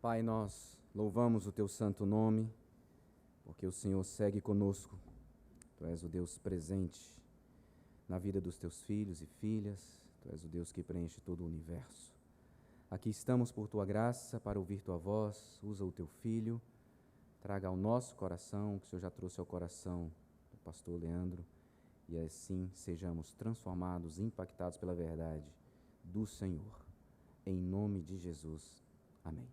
Pai, nós louvamos o Teu santo nome, porque o Senhor segue conosco. Tu és o Deus presente na vida dos Teus filhos e filhas. Tu és o Deus que preenche todo o universo. Aqui estamos por Tua graça para ouvir Tua voz. Usa o Teu Filho, traga ao nosso coração o que o Senhor já trouxe ao coração do pastor Leandro, e assim sejamos transformados, impactados pela verdade do Senhor. Em nome de Jesus. Amém.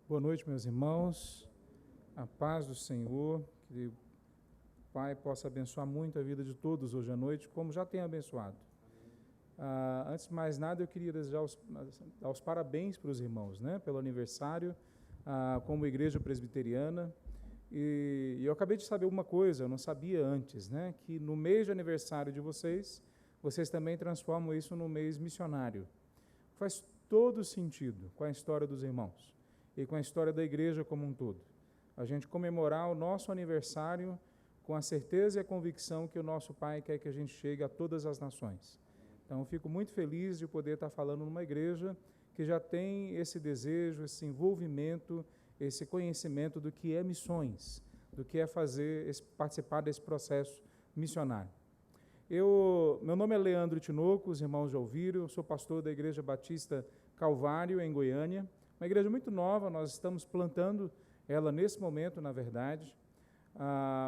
Boa noite, meus irmãos. A paz do Senhor, que o Pai possa abençoar muito a vida de todos hoje à noite, como já tem abençoado. Antes de mais nada, eu queria desejar dar os parabéns para os irmãos, pelo aniversário, como igreja presbiteriana. E eu acabei de saber uma coisa, eu não sabia antes, que no mês de aniversário de vocês também transformam isso no mês missionário. Faz todo sentido com a história dos irmãos e com a história da igreja como um todo. A gente comemorar o nosso aniversário com a certeza e a convicção que o nosso Pai quer que a gente chegue a todas as nações. Então, eu fico muito feliz de poder estar falando numa igreja que já tem esse desejo, esse envolvimento, esse conhecimento do que é missões, do que é participar desse processo missionário. Meu nome é Leandro Tinoco, os irmãos já ouviram, eu sou pastor da Igreja Batista Calvário, em Goiânia, uma igreja muito nova, nós estamos plantando ela nesse momento, na verdade,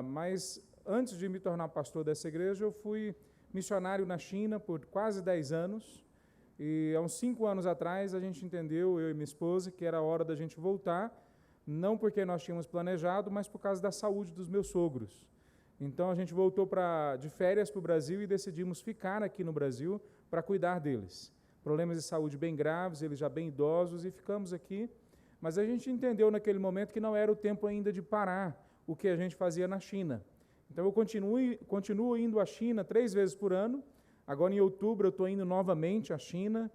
mas antes de me tornar pastor dessa igreja, eu fui missionário na China por quase 10 anos, e há uns 5 anos atrás a gente entendeu, eu e minha esposa, que era hora da gente voltar, não porque nós tínhamos planejado, mas por causa da saúde dos meus sogros. Então a gente voltou de férias para o Brasil e decidimos ficar aqui no Brasil para cuidar deles. Problemas de saúde bem graves, eles já bem idosos, e ficamos aqui. Mas a gente entendeu naquele momento que não era o tempo ainda de parar o que a gente fazia na China. Então eu continuo indo à China 3 vezes por ano. Agora em outubro eu estou indo novamente à China.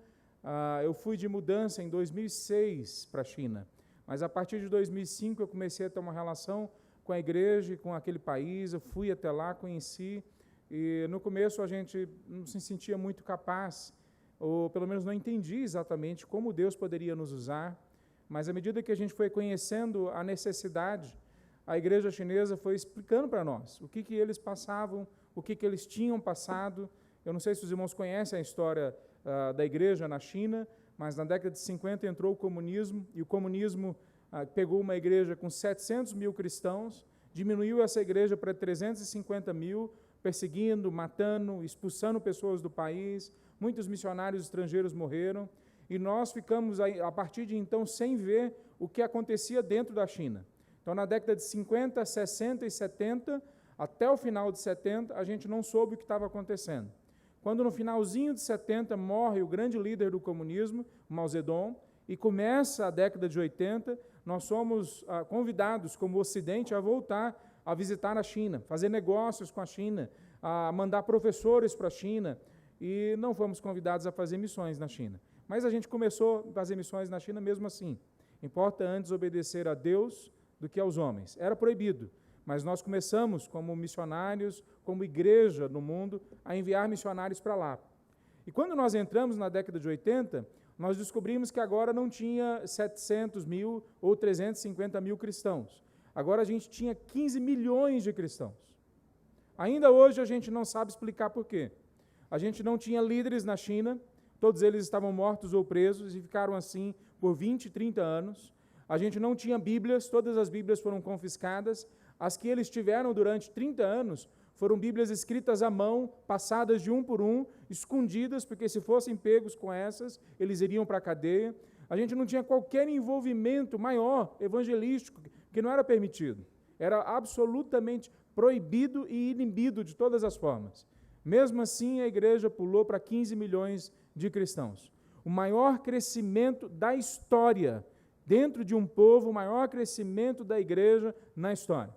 Eu fui de mudança em 2006 para a China. Mas a partir de 2005 eu comecei a ter uma relação com a igreja e com aquele país. Eu fui até lá, conheci. E no começo a gente não se sentia muito capaz, ou pelo menos não entendi exatamente como Deus poderia nos usar, mas à medida que a gente foi conhecendo a necessidade, a igreja chinesa foi explicando para nós o que eles passavam, o que eles tinham passado. Eu não sei se os irmãos conhecem a história da igreja na China, mas na década de 50 entrou o comunismo, e o comunismo pegou uma igreja com 700 mil cristãos, diminuiu essa igreja para 350 mil, perseguindo, matando, expulsando pessoas do país. Muitos missionários estrangeiros morreram, e nós ficamos, a partir de então, sem ver o que acontecia dentro da China. Então, na década de 50, 60 e 70, até o final de 70, a gente não soube o que estava acontecendo. Quando, no finalzinho de 70, morre o grande líder do comunismo, Mao Zedong, e começa a década de 80, nós somos convidados, como Ocidente, a voltar a visitar a China, fazer negócios com a China, a mandar professores para a China, e não fomos convidados a fazer missões na China. Mas a gente começou a fazer missões na China mesmo assim. Importa antes obedecer a Deus do que aos homens. Era proibido, mas nós começamos como missionários, como igreja no mundo, a enviar missionários para lá. E quando nós entramos na década de 80, nós descobrimos que agora não tinha 700 mil ou 350 mil cristãos. Agora a gente tinha 15 milhões de cristãos. Ainda hoje a gente não sabe explicar por quê. A gente não tinha líderes na China, todos eles estavam mortos ou presos e ficaram assim por 20, 30 anos. A gente não tinha Bíblias, todas as Bíblias foram confiscadas. As que eles tiveram durante 30 anos foram Bíblias escritas à mão, passadas de um por um, escondidas, porque se fossem pegos com essas, eles iriam para a cadeia. A gente não tinha qualquer envolvimento maior, evangelístico, que não era permitido. Era absolutamente proibido e inibido de todas as formas. Mesmo assim, a igreja pulou para 15 milhões de cristãos. O maior crescimento da história, dentro de um povo, o maior crescimento da igreja na história.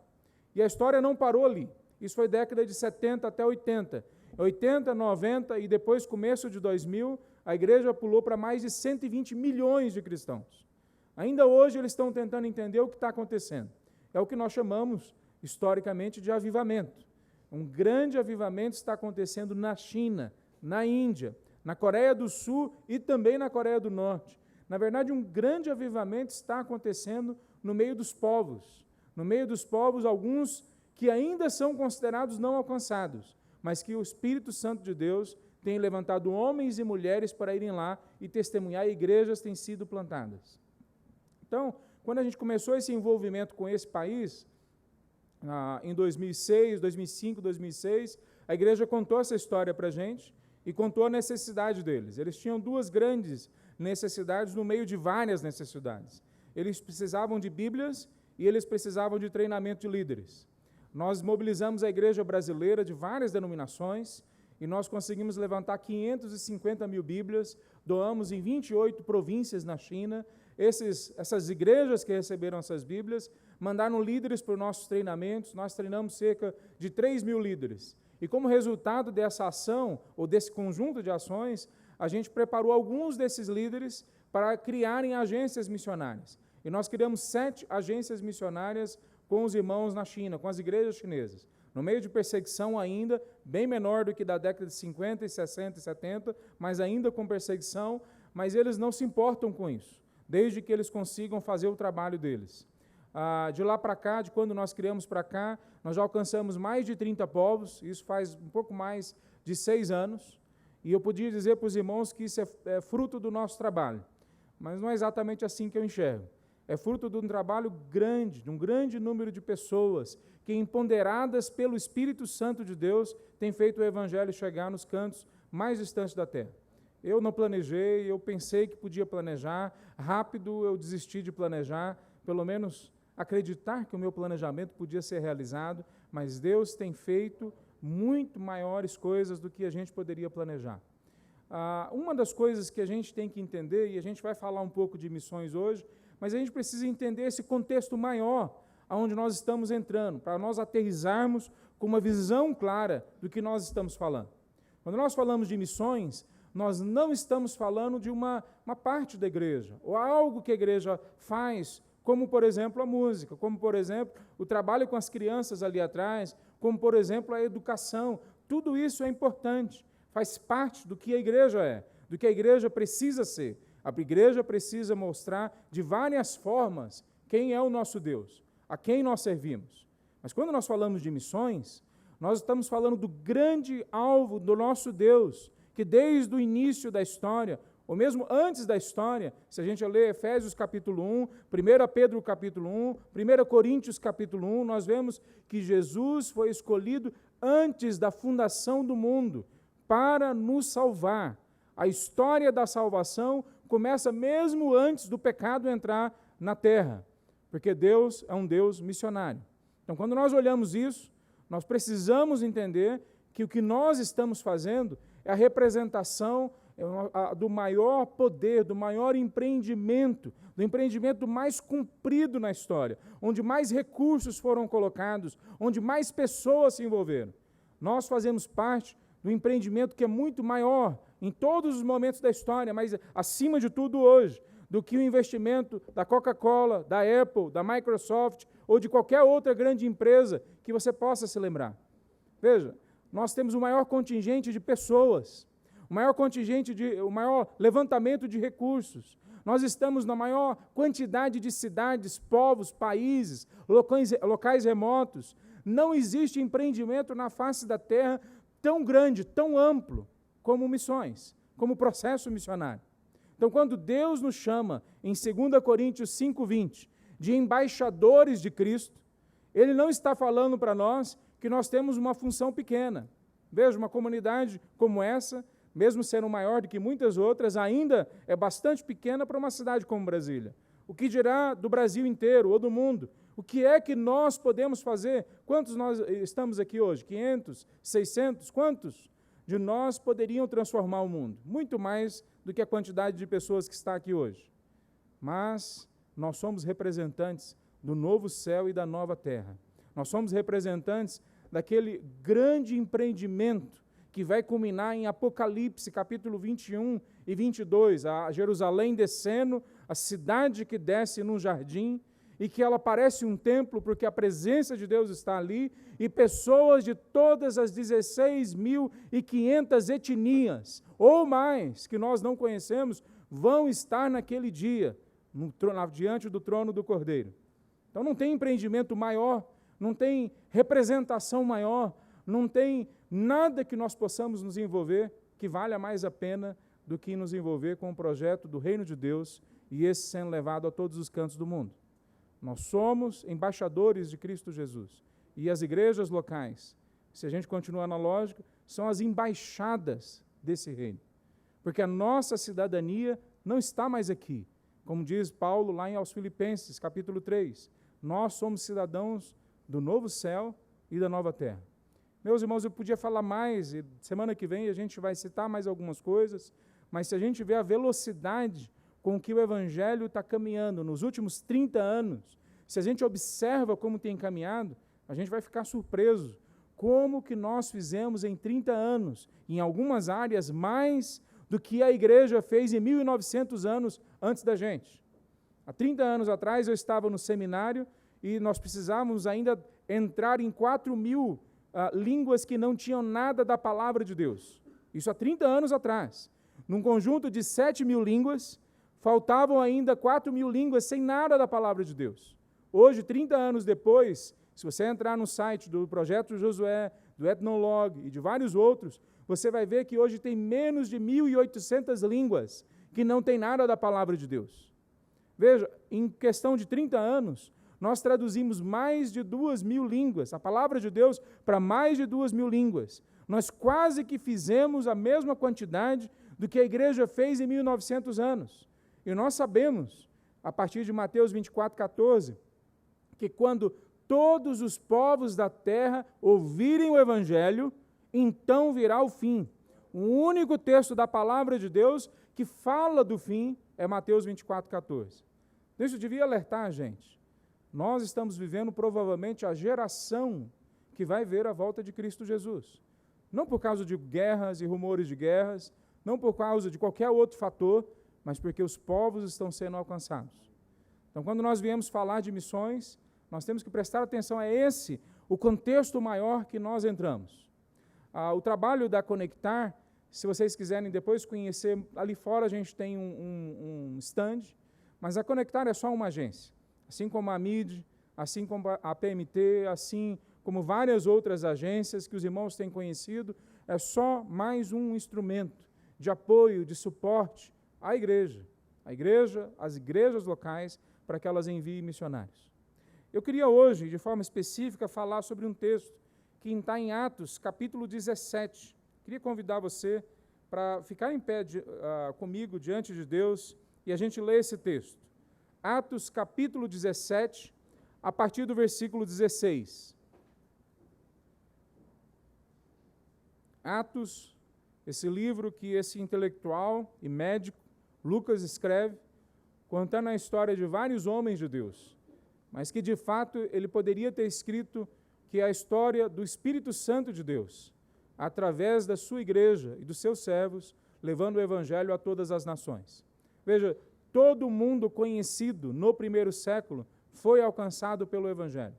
E a história não parou ali. Isso foi década de 70 até 80. 80, 90 e depois começo de 2000, a igreja pulou para mais de 120 milhões de cristãos. Ainda hoje eles estão tentando entender o que está acontecendo. É o que nós chamamos, historicamente, de avivamento. Um grande avivamento está acontecendo na China, na Índia, na Coreia do Sul e também na Coreia do Norte. Na verdade, um grande avivamento está acontecendo no meio dos povos. No meio dos povos, alguns que ainda são considerados não alcançados, mas que o Espírito Santo de Deus tem levantado homens e mulheres para irem lá e testemunhar, e igrejas têm sido plantadas. Então, quando a gente começou esse envolvimento com esse país, em 2006, 2005, 2006, a igreja contou essa história para a gente e contou a necessidade deles. Eles tinham duas grandes necessidades no meio de várias necessidades. Eles precisavam de Bíblias e eles precisavam de treinamento de líderes. Nós mobilizamos a igreja brasileira de várias denominações e nós conseguimos levantar 550 mil Bíblias, doamos em 28 províncias na China. Essas igrejas que receberam essas Bíblias mandaram líderes para os nossos treinamentos. Nós treinamos cerca de 3 mil líderes. E como resultado dessa ação, ou desse conjunto de ações, a gente preparou alguns desses líderes para criarem agências missionárias. E nós criamos 7 agências missionárias com os irmãos na China, com as igrejas chinesas. No meio de perseguição ainda, bem menor do que da década de 50, e 60 e 70, mas ainda com perseguição, mas eles não se importam com isso, desde que eles consigam fazer o trabalho deles. De lá para cá, de quando nós criamos para cá, nós já alcançamos mais de 30 povos, isso faz um pouco mais de 6 anos, e eu podia dizer para os irmãos que isso é fruto do nosso trabalho, mas não é exatamente assim que eu enxergo. É fruto de um trabalho grande, de um grande número de pessoas que, empoderadas pelo Espírito Santo de Deus, têm feito o Evangelho chegar nos cantos mais distantes da terra. Eu não planejei, eu pensei que podia planejar, rápido eu desisti de planejar, pelo menos acreditar que o meu planejamento podia ser realizado, mas Deus tem feito muito maiores coisas do que a gente poderia planejar. Uma das coisas que a gente tem que entender, e a gente vai falar um pouco de missões hoje, mas a gente precisa entender esse contexto maior aonde nós estamos entrando, para nós aterrissarmos com uma visão clara do que nós estamos falando. Quando nós falamos de missões, nós não estamos falando de uma parte da igreja, ou algo que a igreja faz, como, por exemplo, a música, como, por exemplo, o trabalho com as crianças ali atrás, como, por exemplo, a educação. Tudo isso é importante, faz parte do que a igreja é, do que a igreja precisa ser. A igreja precisa mostrar de várias formas quem é o nosso Deus, a quem nós servimos. Mas quando nós falamos de missões, nós estamos falando do grande alvo do nosso Deus, que desde o início da história, ou mesmo antes da história, se a gente ler Efésios capítulo 1, 1 Pedro capítulo 1, 1 Coríntios capítulo 1, nós vemos que Jesus foi escolhido antes da fundação do mundo para nos salvar. A história da salvação começa mesmo antes do pecado entrar na terra, porque Deus é um Deus missionário. Então, quando nós olhamos isso, nós precisamos entender que o que nós estamos fazendo é a representação do maior poder, do maior empreendimento, do empreendimento mais comprido na história, onde mais recursos foram colocados, onde mais pessoas se envolveram. Nós fazemos parte do empreendimento que é muito maior em todos os momentos da história, mas acima de tudo hoje, do que o investimento da Coca-Cola, da Apple, da Microsoft ou de qualquer outra grande empresa que você possa se lembrar. Veja, nós temos o maior contingente de pessoas, o maior levantamento de recursos. Nós estamos na maior quantidade de cidades, povos, países, locais remotos. Não existe empreendimento na face da terra tão grande, tão amplo, como missões, como processo missionário. Então, quando Deus nos chama, em 2 Coríntios 5:20, de embaixadores de Cristo, Ele não está falando para nós que nós temos uma função pequena. Veja, uma comunidade como essa, mesmo sendo maior do que muitas outras, ainda é bastante pequena para uma cidade como Brasília. O que dirá do Brasil inteiro ou do mundo? O que é que nós podemos fazer? Quantos nós estamos aqui hoje? 500? 600? Quantos de nós poderiam transformar o mundo? Muito mais do que a quantidade de pessoas que está aqui hoje. Mas nós somos representantes do novo céu e da nova terra. Nós somos representantes daquele grande empreendimento que vai culminar em Apocalipse, capítulo 21 e 22, a Jerusalém descendo, a cidade que desce num jardim, e que ela parece um templo porque a presença de Deus está ali, e pessoas de todas as 16.500 etnias, ou mais, que nós não conhecemos, vão estar naquele dia, diante do trono do Cordeiro. Então não tem empreendimento maior, não tem representação maior, não tem nada que nós possamos nos envolver que valha mais a pena do que nos envolver com o projeto do Reino de Deus e esse sendo levado a todos os cantos do mundo. Nós somos embaixadores de Cristo Jesus. E as igrejas locais, se a gente continuar na lógica, são as embaixadas desse reino. Porque a nossa cidadania não está mais aqui. Como diz Paulo lá aos Filipenses, capítulo 3. Nós somos cidadãos do novo céu e da nova terra. Meus irmãos, eu podia falar mais, e semana que vem a gente vai citar mais algumas coisas, mas se a gente vê a velocidade com que o Evangelho está caminhando nos últimos 30 anos, se a gente observa como tem caminhado, a gente vai ficar surpreso como que nós fizemos em 30 anos, em algumas áreas, mais do que a igreja fez em 1900 anos antes da gente. Há 30 anos atrás eu estava no seminário e nós precisávamos ainda entrar em 4.000 línguas que não tinham nada da palavra de Deus. Isso há 30 anos atrás. Num conjunto de 7.000 línguas, faltavam ainda 4.000 línguas sem nada da palavra de Deus. Hoje, 30 anos depois, se você entrar no site do Projeto Josué, do Ethnologue e de vários outros, você vai ver que hoje tem menos de 1.800 línguas que não tem nada da palavra de Deus. Veja, em questão de 30 anos, nós traduzimos mais de 2.000 línguas, a palavra de Deus, para mais de 2.000 línguas. Nós quase que fizemos a mesma quantidade do que a igreja fez em 1900 anos. E nós sabemos, a partir de Mateus 24:14, que quando todos os povos da terra ouvirem o Evangelho, então virá o fim. O único texto da palavra de Deus que fala do fim é Mateus 24:14. Isso devia alertar a gente. Nós estamos vivendo provavelmente a geração que vai ver a volta de Cristo Jesus. Não por causa de guerras e rumores de guerras, não por causa de qualquer outro fator, mas porque os povos estão sendo alcançados. Então, quando nós viemos falar de missões, nós temos que prestar atenção a esse, o contexto maior que nós entramos. O trabalho da Conectar, se vocês quiserem depois conhecer, ali fora a gente tem um stand, mas a Conectar é só uma agência. Assim como a MID, assim como a PMT, assim como várias outras agências que os irmãos têm conhecido, é só mais um instrumento de apoio, de suporte à igreja, às igrejas locais, para que elas enviem missionários. Eu queria hoje, de forma específica, falar sobre um texto que está em Atos, capítulo 17. Queria convidar você para ficar em pé comigo diante de Deus e a gente ler esse texto. Atos, capítulo 17, a partir do versículo 16. Atos, esse livro que esse intelectual e médico, Lucas, escreve, contando a história de vários homens de Deus, mas que, de fato, ele poderia ter escrito que é a história do Espírito Santo de Deus, através da sua igreja e dos seus servos, levando o Evangelho a todas as nações. Veja, todo mundo conhecido no primeiro século foi alcançado pelo Evangelho.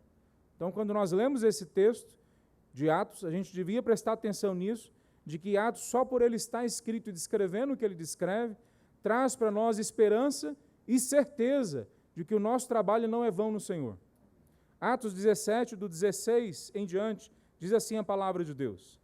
Então, quando nós lemos esse texto de Atos, a gente devia prestar atenção nisso, de que Atos, só por ele estar escrito e descrevendo o que ele descreve, traz para nós esperança e certeza de que o nosso trabalho não é vão no Senhor. Atos 17, do 16 em diante, diz assim a palavra de Deus.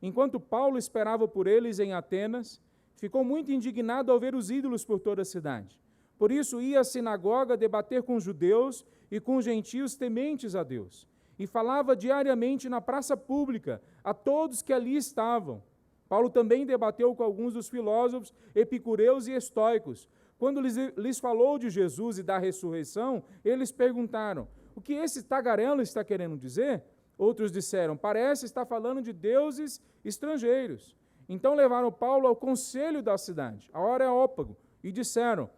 Enquanto Paulo esperava por eles em Atenas, ficou muito indignado ao ver os ídolos por toda a cidade. Por isso ia à sinagoga debater com os judeus e com os gentios tementes a Deus. E falava diariamente na praça pública a todos que ali estavam. Paulo também debateu com alguns dos filósofos epicureus e estoicos. Quando lhes falou de Jesus e da ressurreição, eles perguntaram, o que esse tagarelo está querendo dizer? Outros disseram, parece estar falando de deuses estrangeiros. Então levaram Paulo ao conselho da cidade, ao Areópago, e disseram,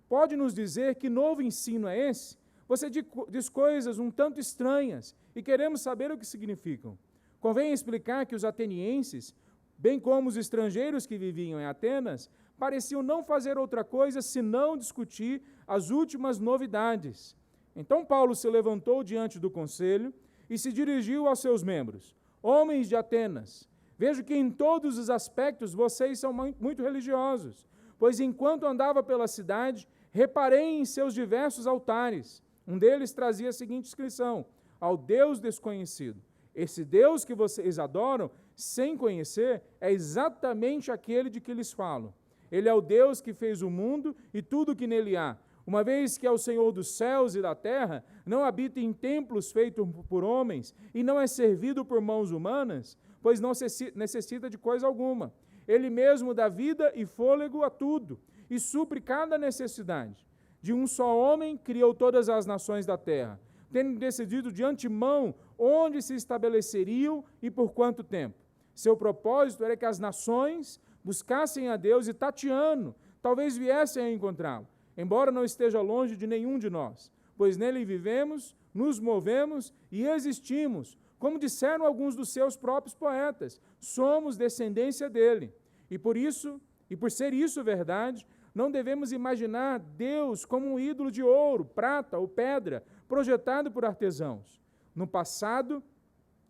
pode nos dizer que novo ensino é esse? Você diz coisas um tanto estranhas e queremos saber o que significam. Convém explicar que os atenienses, bem como os estrangeiros que viviam em Atenas, pareciam não fazer outra coisa senão discutir as últimas novidades. Então Paulo se levantou diante do conselho e se dirigiu aos seus membros: homens de Atenas, vejo que em todos os aspectos vocês são muito religiosos, pois enquanto andava pela cidade, reparei em seus diversos altares. Um deles trazia a seguinte inscrição: ao Deus desconhecido. Esse Deus que vocês adoram, sem conhecer, é exatamente aquele de que lhes falo. Ele é o Deus que fez o mundo e tudo o que nele há. Uma vez que é o Senhor dos céus e da terra, não habita em templos feitos por homens e não é servido por mãos humanas, pois não necessita de coisa alguma. Ele mesmo dá vida e fôlego a tudo e supre cada necessidade. De um só homem criou todas as nações da terra, tendo decidido de antemão onde se estabeleceriam e por quanto tempo. Seu propósito era que as nações buscassem a Deus e, tateando, talvez viessem a encontrá-lo, embora não esteja longe de nenhum de nós, pois nele vivemos, nos movemos e existimos, como disseram alguns dos seus próprios poetas, somos descendência dele. E por ser isso verdade, não devemos imaginar Deus como um ídolo de ouro, prata ou pedra, projetado por artesãos. No passado,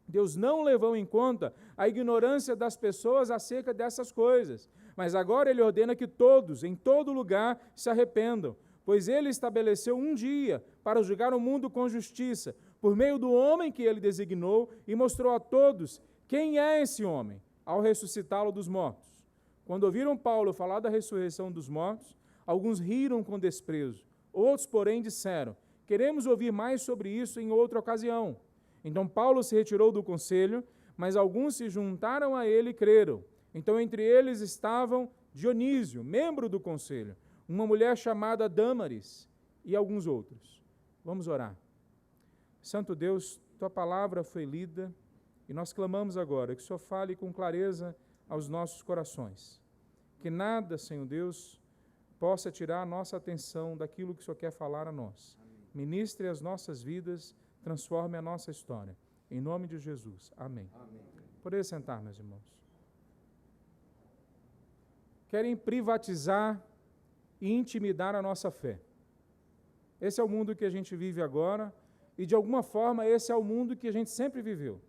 Deus não levou em conta a ignorância das pessoas acerca dessas coisas, mas agora Ele ordena que todos, em todo lugar, se arrependam, pois Ele estabeleceu um dia para julgar o mundo com justiça, por meio do homem que Ele designou, e mostrou a todos quem é esse homem, ao ressuscitá-lo dos mortos. Quando ouviram Paulo falar da ressurreição dos mortos, alguns riram com desprezo, outros, porém, disseram: queremos ouvir mais sobre isso em outra ocasião. Então Paulo se retirou do conselho, mas alguns se juntaram a ele e creram. Então entre eles estavam Dionísio, membro do conselho, uma mulher chamada Dâmaris e alguns outros. Vamos orar. Santo Deus, tua palavra foi lida e nós clamamos agora que o Senhor fale com clareza aos nossos corações. Que nada, Senhor Deus, possa tirar a nossa atenção daquilo que o Senhor quer falar a nós. Ministre as nossas vidas, transforme a nossa história. Em nome de Jesus. Amém. Amém. Poderia sentar, meus irmãos. Querem privatizar e intimidar a nossa fé. Esse é o mundo que a gente vive agora e, de alguma forma, esse é o mundo que a gente sempre viveu.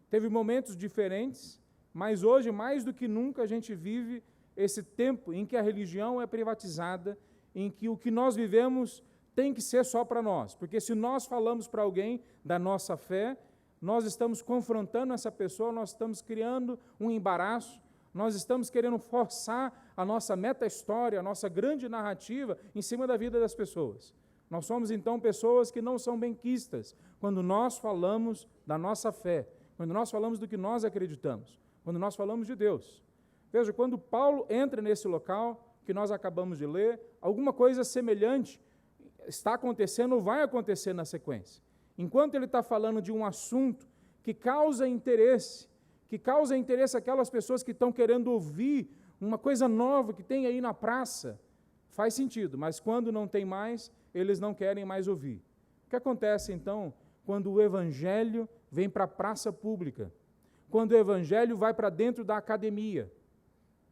Teve momentos diferentes, mas hoje, mais do que nunca, a gente vive esse tempo em que a religião é privatizada, em que o que nós vivemos tem que ser só para nós, porque se nós falamos para alguém da nossa fé, nós estamos confrontando essa pessoa, nós estamos criando um embaraço, nós estamos querendo forçar a nossa meta-história, a nossa grande narrativa em cima da vida das pessoas. Nós somos, então, pessoas que não são benquistas quando nós falamos da nossa fé, quando nós falamos do que nós acreditamos, quando nós falamos de Deus. Veja, quando Paulo entra nesse local que nós acabamos de ler, alguma coisa semelhante está acontecendo ou vai acontecer na sequência. Enquanto ele está falando de um assunto que causa interesse àquelas pessoas que estão querendo ouvir uma coisa nova que tem aí na praça, faz sentido, mas quando não tem mais, eles não querem mais ouvir. O que acontece, então, quando o Evangelho vem para a praça pública? Quando o Evangelho vai para dentro da academia?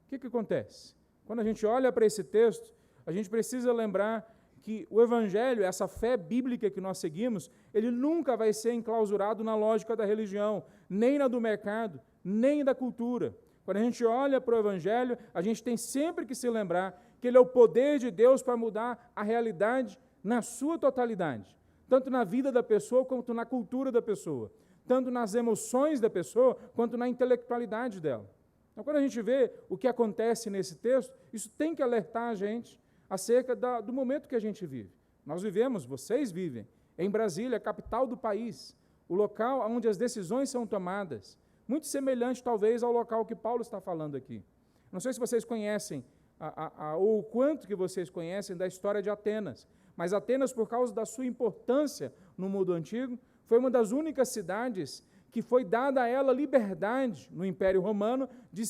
O que acontece? Quando a gente olha para esse texto, a gente precisa lembrar que o Evangelho, essa fé bíblica que nós seguimos, ele nunca vai ser enclausurado na lógica da religião, nem na do mercado, nem da cultura. Quando a gente olha para o Evangelho, a gente tem sempre que se lembrar que ele é o poder de Deus para mudar a realidade na sua totalidade, tanto na vida da pessoa quanto na cultura da pessoa, tanto nas emoções da pessoa quanto na intelectualidade dela. Então, quando a gente vê o que acontece nesse texto, isso tem que alertar a gente acerca do momento que a gente vive. Nós vivemos, vocês vivem, em Brasília, capital do país, o local onde as decisões são tomadas, muito semelhante, talvez, ao local que Paulo está falando aqui. Não sei se vocês conhecem, ou o quanto que vocês conhecem da história de Atenas, mas Atenas, por causa da sua importância no mundo antigo, foi uma das únicas cidades que foi dada a ela liberdade no Império Romano de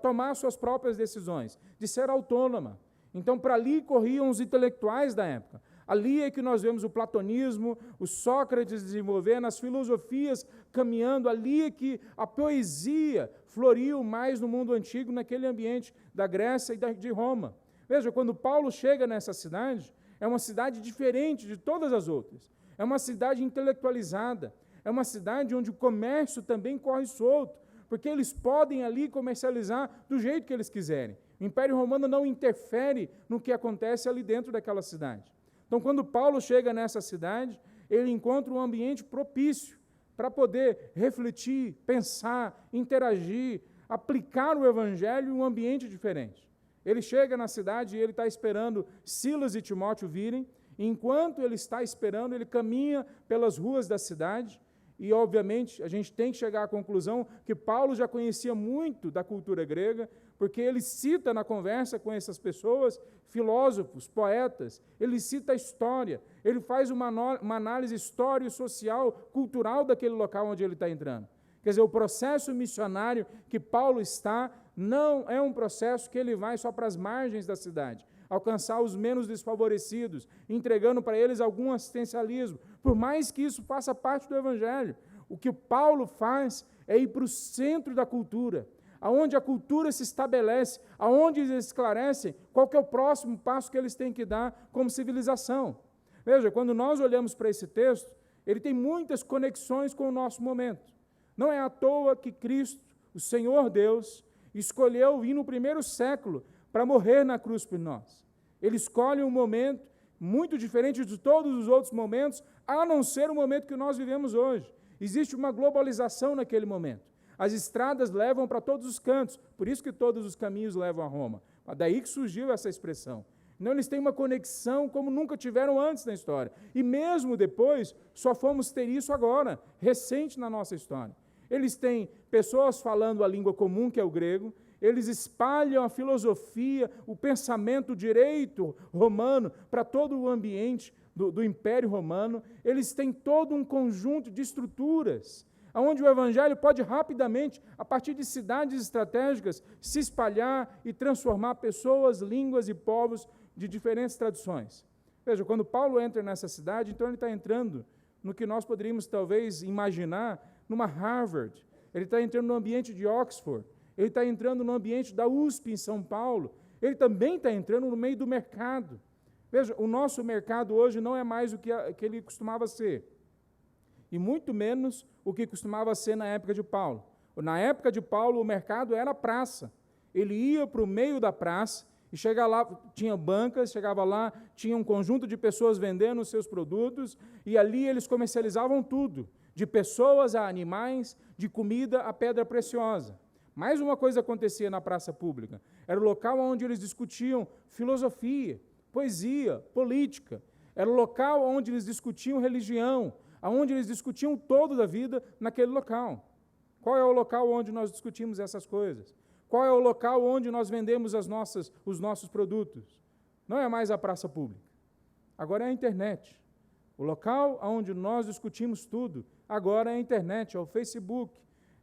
tomar suas próprias decisões, de ser autônoma. Então, para ali corriam os intelectuais da época. Ali é que nós vemos o platonismo, o Sócrates desenvolvendo, as filosofias caminhando, ali é que a poesia floriu mais no mundo antigo, naquele ambiente da Grécia e de Roma. Veja, quando Paulo chega nessa cidade, É uma cidade diferente de todas as outras. É uma cidade intelectualizada. É uma cidade onde o comércio também corre solto, porque eles podem ali comercializar do jeito que eles quiserem. O Império Romano não interfere no que acontece ali dentro daquela cidade. Então, quando Paulo chega nessa cidade, ele encontra um ambiente propício para poder refletir, pensar, interagir, aplicar o Evangelho em um ambiente diferente. Ele chega na cidade e ele está esperando Silas e Timóteo virem, e enquanto ele está esperando, ele caminha pelas ruas da cidade, e, obviamente, a gente tem que chegar à conclusão que Paulo já conhecia muito da cultura grega, porque ele cita na conversa com essas pessoas filósofos, poetas, ele cita a história, ele faz uma análise histórico-social, cultural daquele local onde ele está entrando. Quer dizer, o processo missionário que Paulo está não é um processo que ele vai só para as margens da cidade, alcançar os menos desfavorecidos, entregando para eles algum assistencialismo, por mais que isso faça parte do Evangelho. O que Paulo faz é ir para o centro da cultura, aonde a cultura se estabelece, aonde eles esclarecem qual que é o próximo passo que eles têm que dar como civilização. Veja, quando nós olhamos para esse texto, ele tem muitas conexões com o nosso momento. Não é à toa que Cristo, o Senhor Deus, escolheu vir no primeiro século para morrer na cruz por nós. Ele escolhe um momento muito diferente de todos os outros momentos, a não ser o momento que nós vivemos hoje. Existe uma globalização naquele momento. As estradas levam para todos os cantos, por isso que todos os caminhos levam a Roma. Daí que surgiu essa expressão. Então, eles têm uma conexão como nunca tiveram antes na história. E mesmo depois, só fomos ter isso agora, recente na nossa história. Eles têm pessoas falando a língua comum, que é o grego, eles espalham a filosofia, o pensamento, o direito romano para todo o ambiente do Império Romano. Eles têm todo um conjunto de estruturas, onde o Evangelho pode rapidamente, a partir de cidades estratégicas, se espalhar e transformar pessoas, línguas e povos de diferentes tradições. Veja, quando Paulo entra nessa cidade, então ele está entrando no que nós poderíamos talvez imaginar numa Harvard, ele está entrando no ambiente de Oxford, ele está entrando no ambiente da USP em São Paulo, ele também está entrando no meio do mercado. Veja, o nosso mercado hoje não é mais o que ele costumava ser, e muito menos o que costumava ser na época de Paulo. Na época de Paulo, o mercado era a praça. Ele ia para o meio da praça e chegava lá, tinha bancas, chegava lá, tinha um conjunto de pessoas vendendo os seus produtos, e ali eles comercializavam tudo, de pessoas a animais, de comida a pedra preciosa. Mais uma coisa acontecia na praça pública. Era o local onde eles discutiam filosofia, poesia, política. Era o local onde eles discutiam religião, onde eles discutiam todo da vida naquele local. Qual é o local onde nós discutimos essas coisas? Qual é o local onde nós vendemos os nossos produtos? Não é mais a praça pública. Agora é a internet. O local onde nós discutimos tudo, agora é a internet, é o Facebook,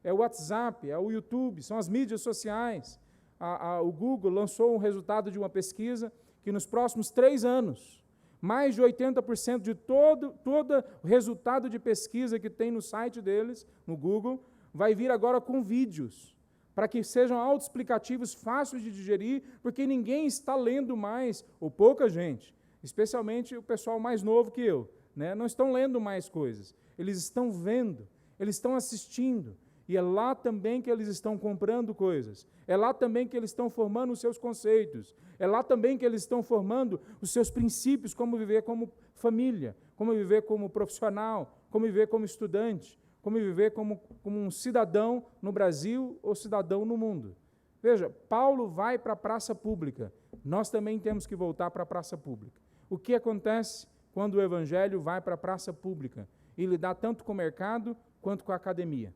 é o WhatsApp, é o YouTube, são as mídias sociais. O Google lançou um resultado de uma pesquisa que nos próximos 3 anos, mais de 80% de todo o resultado de pesquisa que tem no site deles, no Google, vai vir agora com vídeos, para que sejam autoexplicativos, fáceis de digerir, porque ninguém está lendo mais, ou pouca gente, especialmente o pessoal mais novo que eu, né? Não estão lendo mais coisas, eles estão vendo, eles estão assistindo, e é lá também que eles estão comprando coisas, é lá também que eles estão formando os seus conceitos, é lá também que eles estão formando os seus princípios, como viver como família, como viver como profissional, como viver como estudante, como viver como um cidadão no Brasil ou cidadão no mundo. Veja, Paulo vai para a praça pública, nós também temos que voltar para a praça pública. O que acontece quando o Evangelho vai para a praça pública e lidar tanto com o mercado quanto com a academia?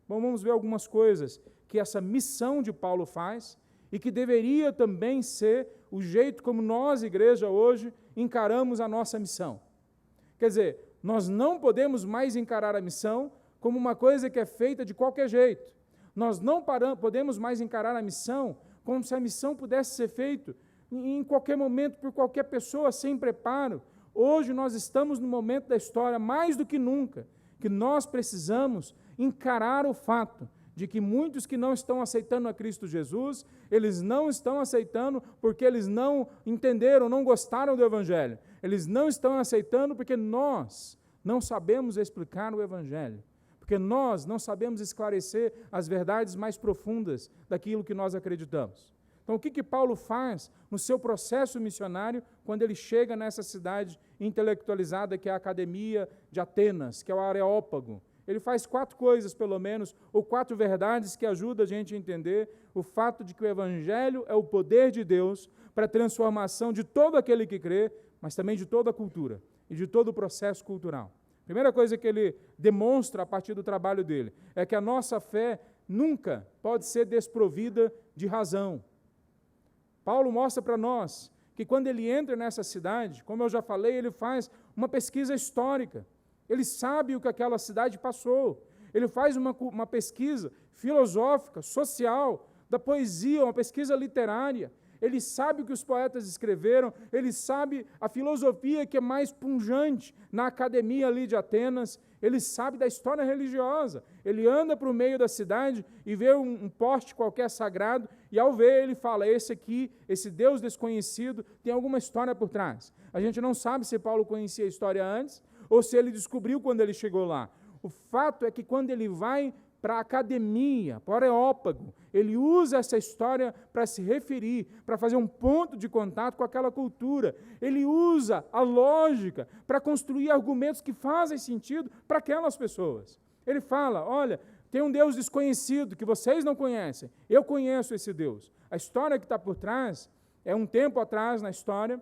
Bom, vamos ver algumas coisas que essa missão de Paulo faz e que deveria também ser o jeito como nós, igreja, hoje, encaramos a nossa missão. Quer dizer, nós não podemos mais encarar a missão como uma coisa que é feita de qualquer jeito. Nós não podemos mais encarar a missão como se a missão pudesse ser feita em qualquer momento, por qualquer pessoa, sem preparo. Hoje nós estamos no momento da história, mais do que nunca, que nós precisamos encarar o fato de que muitos que não estão aceitando a Cristo Jesus, eles não estão aceitando porque eles não entenderam, não gostaram do Evangelho. Eles não estão aceitando porque nós não sabemos explicar o Evangelho, porque nós não sabemos esclarecer as verdades mais profundas daquilo que nós acreditamos. Então, o que Paulo faz no seu processo missionário quando ele chega nessa cidade intelectualizada que é a Academia de Atenas, que é o Areópago? Ele faz 4 coisas, pelo menos, ou 4 verdades que ajudam a gente a entender o fato de que o Evangelho é o poder de Deus para a transformação de todo aquele que crê, mas também de toda a cultura e de todo o processo cultural. Primeira coisa que ele demonstra a partir do trabalho dele é que a nossa fé nunca pode ser desprovida de razão. Paulo mostra para nós que quando ele entra nessa cidade, como eu já falei, ele faz uma pesquisa histórica. Ele sabe o que aquela cidade passou. Ele faz uma pesquisa filosófica, social, da poesia, uma pesquisa literária. Ele sabe o que os poetas escreveram, ele sabe a filosofia que é mais pungente na academia ali de Atenas, ele sabe da história religiosa. Ele anda para o meio da cidade e vê um poste qualquer sagrado, e ao ver ele fala, esse aqui, esse Deus desconhecido, tem alguma história por trás. A gente não sabe se Paulo conhecia a história antes, ou se ele descobriu quando ele chegou lá. O fato é que quando ele vai para a academia, para o Areópago, ele usa essa história para se referir, para fazer um ponto de contato com aquela cultura. Ele usa a lógica para construir argumentos que fazem sentido para aquelas pessoas. Ele fala, olha, tem um Deus desconhecido que vocês não conhecem, eu conheço esse Deus. A história que está por trás é um tempo atrás na história,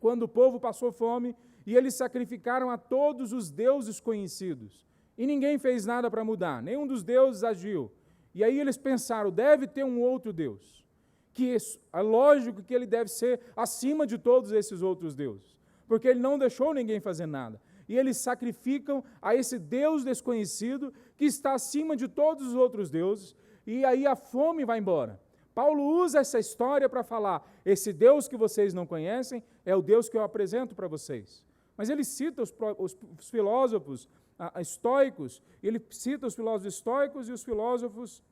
quando o povo passou fome e eles sacrificaram a todos os deuses conhecidos. E ninguém fez nada para mudar, nenhum dos deuses agiu. E aí eles pensaram, deve ter um outro Deus, que é lógico que ele deve ser acima de todos esses outros deuses, porque ele não deixou ninguém fazer nada. E eles sacrificam a esse Deus desconhecido, que está acima de todos os outros deuses, e aí a fome vai embora. Paulo usa essa história para falar, esse Deus que vocês não conhecem é o Deus que eu apresento para vocês. Mas ele cita os filósofos estoicos, ele cita os filósofos estoicos e os filósofos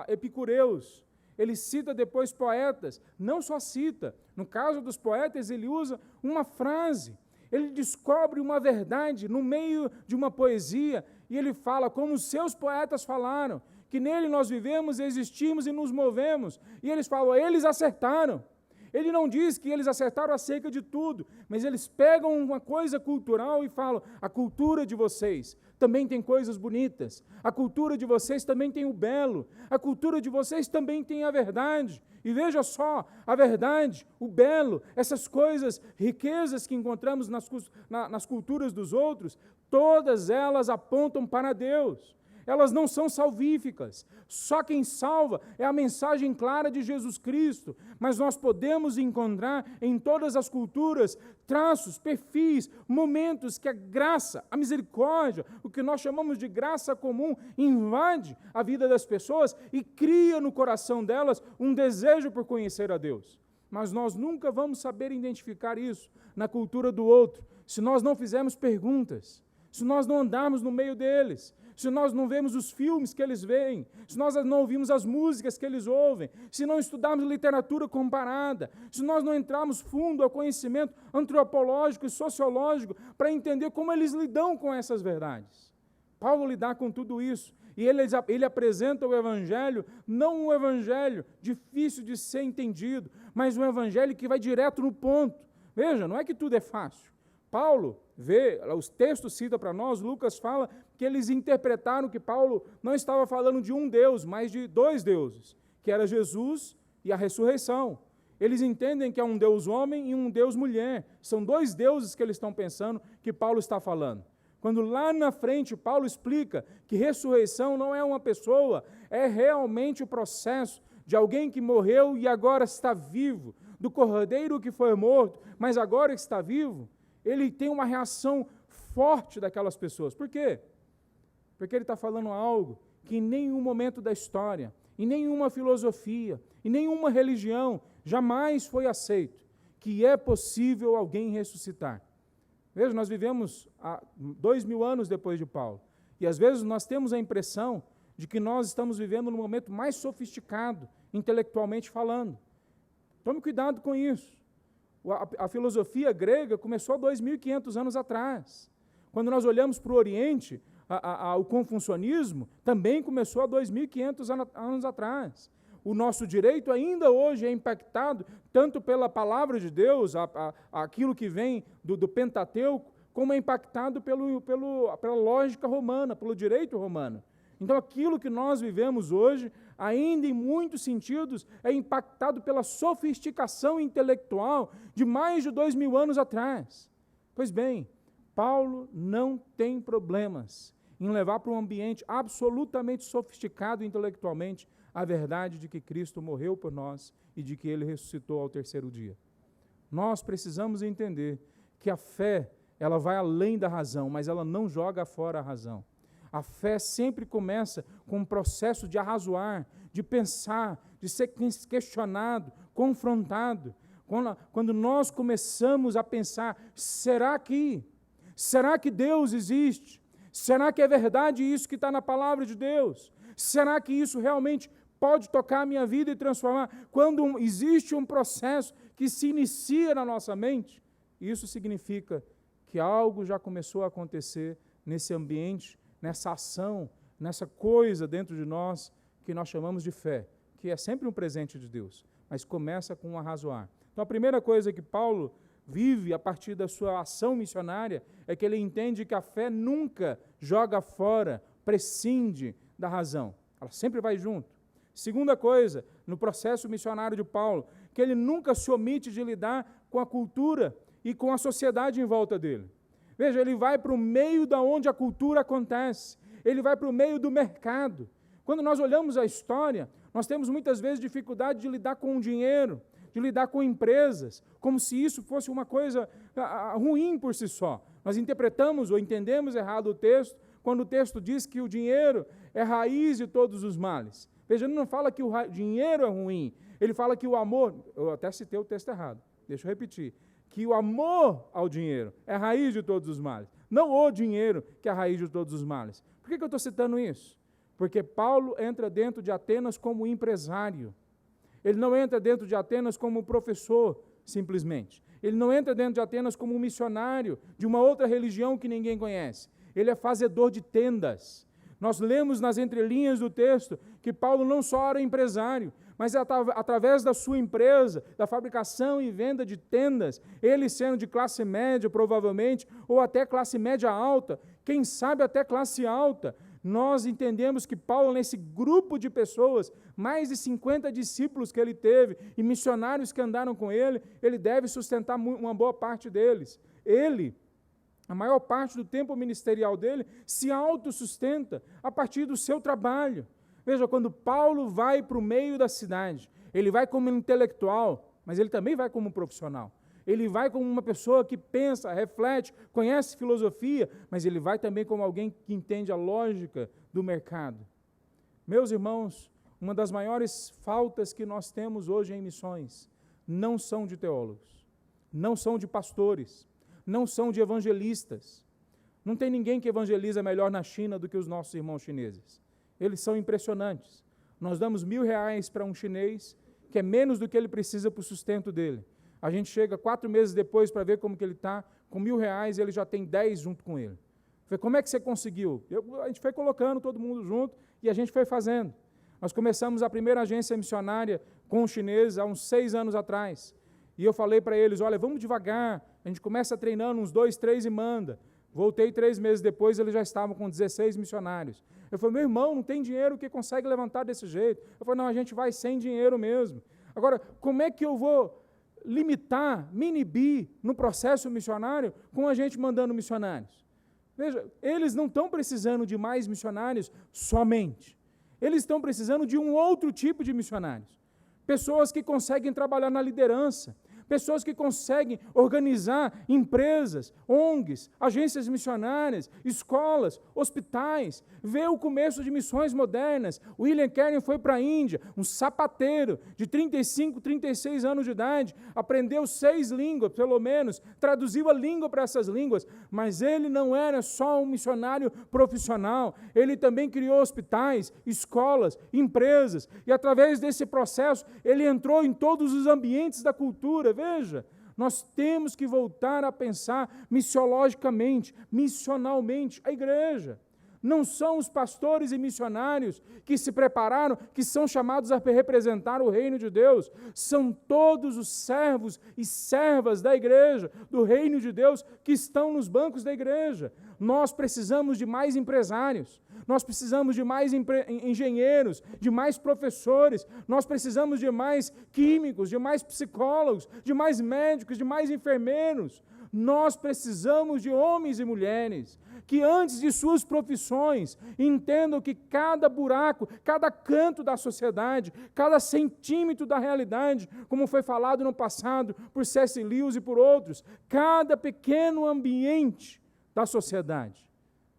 epicureus. Ele cita depois poetas, não só cita, no caso dos poetas ele usa uma frase, ele descobre uma verdade no meio de uma poesia e ele fala como os seus poetas falaram, que nele nós vivemos, existimos e nos movemos. E eles falam, eles acertaram. Ele não diz que eles acertaram acerca de tudo, mas eles pegam uma coisa cultural e falam, a cultura de vocês também tem coisas bonitas, a cultura de vocês também tem o belo, a cultura de vocês também tem a verdade. E veja só, a verdade, o belo, essas coisas, riquezas que encontramos nas culturas dos outros, todas elas apontam para Deus. Elas não são salvíficas. Só quem salva é a mensagem clara de Jesus Cristo. Mas nós podemos encontrar em todas as culturas traços, perfis, momentos que a graça, a misericórdia, o que nós chamamos de graça comum, invade a vida das pessoas e cria no coração delas um desejo por conhecer a Deus. Mas nós nunca vamos saber identificar isso na cultura do outro se nós não fizermos perguntas, se nós não andarmos no meio deles, se nós não vemos os filmes que eles veem, se nós não ouvimos as músicas que eles ouvem, se não estudarmos literatura comparada, se nós não entrarmos fundo ao conhecimento antropológico e sociológico para entender como eles lidam com essas verdades. Paulo lida com tudo isso, e ele apresenta o Evangelho, não um Evangelho difícil de ser entendido, mas um Evangelho que vai direto no ponto. Veja, não é que tudo é fácil. Paulo vê, os textos citam para nós, Lucas fala que eles interpretaram que Paulo não estava falando de um Deus, mas de 2 deuses, que era Jesus e a ressurreição. Eles entendem que é um Deus homem e um Deus mulher. São 2 deuses que eles estão pensando que Paulo está falando. Quando lá na frente Paulo explica que ressurreição não é uma pessoa, é realmente o processo de alguém que morreu e agora está vivo, do cordeiro que foi morto, mas agora está vivo. Ele tem uma reação forte daquelas pessoas. Por quê? Porque ele está falando algo que em nenhum momento da história, em nenhuma filosofia, em nenhuma religião, jamais foi aceito, que é possível alguém ressuscitar. Veja, nós vivemos há 2000 anos depois de Paulo, e às vezes nós temos a impressão de que nós estamos vivendo no momento mais sofisticado, intelectualmente falando. Tome cuidado com isso. A filosofia grega começou há 2.500 anos atrás. Quando nós olhamos para o Oriente, o confucionismo também começou há 2.500 anos atrás. O nosso direito ainda hoje é impactado tanto pela palavra de Deus, aquilo que vem do Pentateuco, como é impactado pela lógica romana, pelo direito romano. Então, aquilo que nós vivemos hoje, ainda em muitos sentidos, é impactado pela sofisticação intelectual de mais de 2.000 anos atrás. Pois bem, Paulo não tem problemas em levar para um ambiente absolutamente sofisticado intelectualmente a verdade de que Cristo morreu por nós e de que Ele ressuscitou ao terceiro dia. Nós precisamos entender que a fé, ela vai além da razão, mas ela não joga fora a razão. A fé sempre começa com um processo de arrazoar, de pensar, de ser questionado, confrontado. Quando nós começamos a pensar, será que Deus existe? Será que é verdade isso que está na palavra de Deus? Será que isso realmente pode tocar a minha vida e transformar? Quando existe um processo que se inicia na nossa mente, isso significa que algo já começou a acontecer nesse ambiente, nessa ação, nessa coisa dentro de nós que nós chamamos de fé, que é sempre um presente de Deus, mas começa com um arrazoar. Então, a primeira coisa que Paulo vive a partir da sua ação missionária é que ele entende que a fé nunca joga fora, prescinde da razão. Ela sempre vai junto. Segunda coisa, no processo missionário de Paulo, que ele nunca se omite de lidar com a cultura e com a sociedade em volta dele. Veja, ele vai para o meio da onde a cultura acontece, ele vai para o meio do mercado. Quando nós olhamos a história, nós temos muitas vezes dificuldade de lidar com o dinheiro, de lidar com empresas, como se isso fosse uma coisa ruim por si só. Nós interpretamos ou entendemos errado o texto, quando o texto diz que o dinheiro é raiz de todos os males. Veja, ele não fala que o dinheiro é ruim, ele fala que o amor, eu até citei o texto errado, deixa eu repetir, que o amor ao dinheiro é a raiz de todos os males, não o dinheiro que é a raiz de todos os males. Por que eu estou citando isso? Porque Paulo entra dentro de Atenas como empresário, ele não entra dentro de Atenas como professor, simplesmente, ele não entra dentro de Atenas como um missionário de uma outra religião que ninguém conhece, ele é fazedor de tendas. Nós lemos nas entrelinhas do texto que Paulo não só era empresário, mas através da sua empresa, da fabricação e venda de tendas, ele sendo de classe média, provavelmente, ou até classe média alta, quem sabe até classe alta, nós entendemos que Paulo, nesse grupo de pessoas, mais de 50 discípulos que ele teve, e missionários que andaram com ele deve sustentar uma boa parte deles. A maior parte do tempo ministerial dele se autossustenta a partir do seu trabalho. Veja, quando Paulo vai para o meio da cidade, ele vai como intelectual, mas ele também vai como profissional. Ele vai como uma pessoa que pensa, reflete, conhece filosofia, mas ele vai também como alguém que entende a lógica do mercado. Meus irmãos, uma das maiores faltas que nós temos hoje em missões não são de teólogos, não são de pastores, não são de evangelistas. Não tem ninguém que evangeliza melhor na China do que os nossos irmãos chineses. Eles são impressionantes. Nós damos R$1.000 para um chinês, que é menos do que ele precisa para o sustento dele. A gente chega 4 meses depois para ver como que ele está, com R$1.000 ele já tem 10 junto com ele. Eu falei, como é que você conseguiu? A gente foi colocando todo mundo junto e a gente foi fazendo. Nós começamos a primeira agência missionária com os chineses há uns 6 anos atrás. E eu falei para eles, olha, vamos devagar, a gente começa treinando uns 2, 3 e manda. Voltei 3 meses depois, eles já estavam com 16 missionários. Eu falei, meu irmão, não tem dinheiro que consegue levantar desse jeito. Eu falei, não, a gente vai sem dinheiro mesmo. Agora, como é que eu vou limitar, me inibir no processo missionário com a gente mandando missionários? Veja, eles não estão precisando de mais missionários somente. Eles estão precisando de um outro tipo de missionários. Pessoas que conseguem trabalhar na liderança, pessoas que conseguem organizar empresas, ONGs, agências missionárias, escolas, hospitais, ver o começo de missões modernas. William Carey foi para a Índia, um sapateiro de 35, 36 anos de idade, aprendeu 6 línguas, pelo menos, traduziu a língua para essas línguas, mas ele não era só um missionário profissional, ele também criou hospitais, escolas, empresas, e através desse processo ele entrou em todos os ambientes da cultura. Veja, Nós temos que voltar a pensar missiologicamente, missionalmente, a igreja. Não são os pastores e missionários que se prepararam, que são chamados a representar o reino de Deus. São todos os servos e servas da igreja, do reino de Deus, que estão nos bancos da igreja. Nós precisamos de mais empresários, nós precisamos de mais engenheiros, de mais professores, nós precisamos de mais químicos, de mais psicólogos, de mais médicos, de mais enfermeiros. Nós precisamos de homens e mulheres que antes de suas profissões entendam que cada buraco, cada canto da sociedade, cada centímetro da realidade, como foi falado no passado por C.S. Lewis e por outros, cada pequeno ambiente da sociedade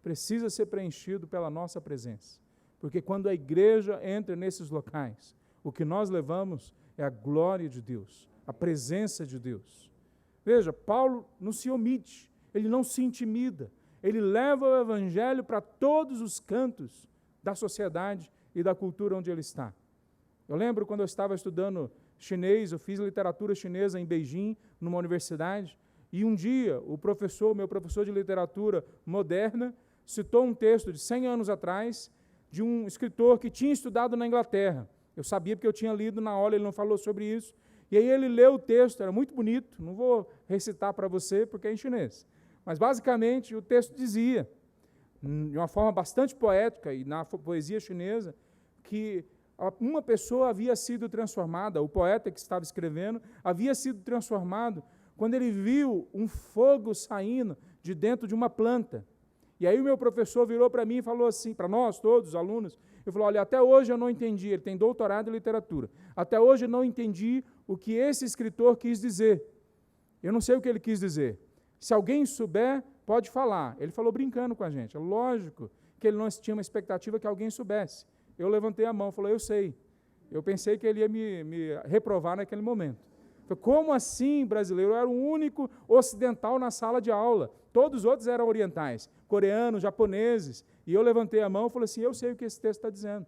precisa ser preenchido pela nossa presença. Porque quando a igreja entra nesses locais, o que nós levamos é a glória de Deus, a presença de Deus. Veja, Paulo não se omite, ele não se intimida, ele leva o evangelho para todos os cantos da sociedade e da cultura onde ele está. Eu lembro quando eu estava estudando chinês, eu fiz literatura chinesa em Beijing, numa universidade, e um dia o meu professor de literatura moderna, citou um texto de 100 anos atrás, de um escritor que tinha estudado na Inglaterra. Eu sabia porque eu tinha lido na aula, ele não falou sobre isso. E aí ele leu o texto, era muito bonito, não vou recitar para você porque é em chinês. Mas basicamente o texto dizia, de uma forma bastante poética e na poesia chinesa, que uma pessoa havia sido transformada, o poeta que estava escrevendo, havia sido transformado quando ele viu um fogo saindo de dentro de uma planta. E aí o meu professor virou para mim e falou assim, para nós todos, os alunos, ele falou, olha, até hoje eu não entendi, ele tem doutorado em literatura, até hoje eu não entendi o que esse escritor quis dizer. Eu não sei o que ele quis dizer. Se alguém souber, pode falar. Ele falou brincando com a gente. É lógico que ele não tinha uma expectativa que alguém soubesse. Eu levantei a mão e falei, eu sei. Eu pensei que ele ia me reprovar naquele momento. Falei, como assim, brasileiro? Eu era o único ocidental na sala de aula. Todos os outros eram orientais, coreanos, japoneses. E eu levantei a mão e falei assim, eu sei o que esse texto está dizendo.